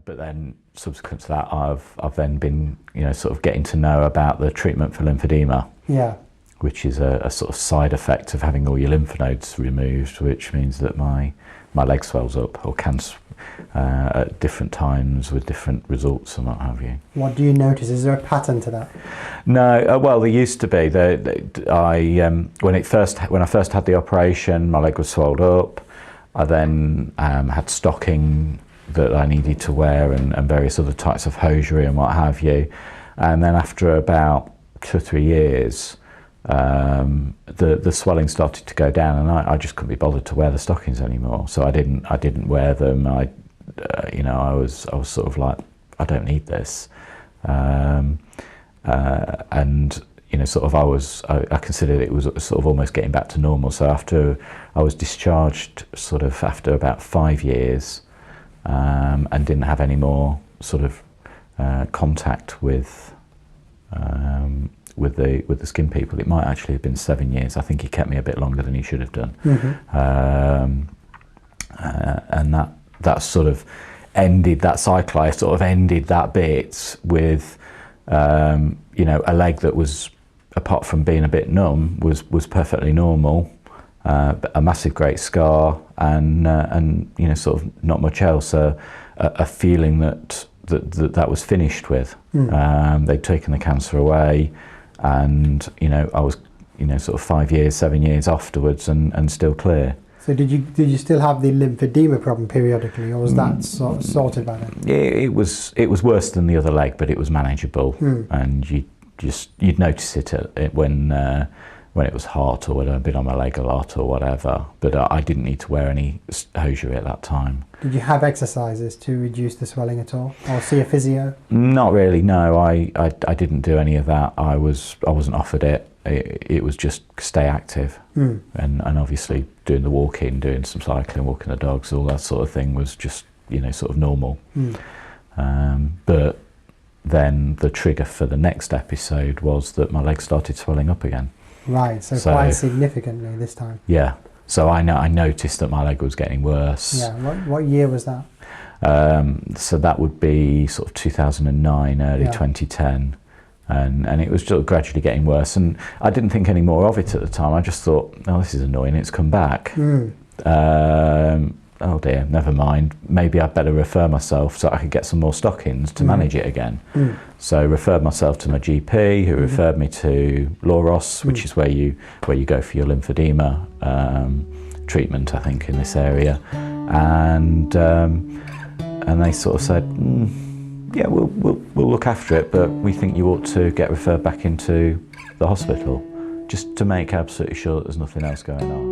But then subsequent to that, I've then been, sort of getting to know about the treatment for lymphedema. Yeah. Which is a sort of side effect of having all your lymph nodes removed, which means that my leg swells up, or can at different times with different results and what have you. What do you notice? Is there a pattern to that? No, well, there used to be. When I first had the operation, my leg was swelled up. I then had stocking that I needed to wear and various other types of hosiery and what have you. And then after about 2 or 3 years, the swelling started to go down, and I just couldn't be bothered to wear the stockings anymore. So I didn't wear them. I was sort of like, I don't need this, and sort of I considered it was sort of almost getting back to normal. So after I was discharged, sort of after about 5 years, and didn't have any more sort of contact with the skin people. It might actually have been 7 years. I think he kept me a bit longer than he should have done. Mm-hmm. And that sort of ended that cycle. I sort of ended that bit with a leg that was, apart from being a bit numb, was perfectly normal, but a massive great scar, and sort of not much else. A feeling that was finished with. They'd taken the cancer away, and I was sort of 5 years, 7 years afterwards, and still clear. So did you still have the lymphedema problem periodically, or was that sorted by then? It was worse than the other leg, but it was manageable, and you'd notice it when it was hot, or when I'd been on my leg a lot or whatever. But I didn't need to wear any hosiery at that time. Did you have exercises to reduce the swelling at all, or see a physio? Not really. No, I didn't do any of that. I wasn't offered it. It was just stay active, and obviously doing the walking, doing some cycling, walking the dogs, all that sort of thing was just sort of normal. But then the trigger for the next episode was that my leg started swelling up again. Right, so quite significantly this time. Yeah, so I noticed that my leg was getting worse. Yeah, what year was that? So that would be sort of 2009, early 2010. And it was just gradually getting worse, and I didn't think any more of it at the time. I just thought, oh, this is annoying, it's come back. Oh dear, never mind. Maybe I'd better refer myself so I could get some more stockings to manage it again. So referred myself to my GP, who referred me to Loros, which is where you go for your lymphedema treatment, I think, in this area. And they sort of said, yeah, we'll look after it, but we think you ought to get referred back into the hospital, just to make absolutely sure that there's nothing else going on.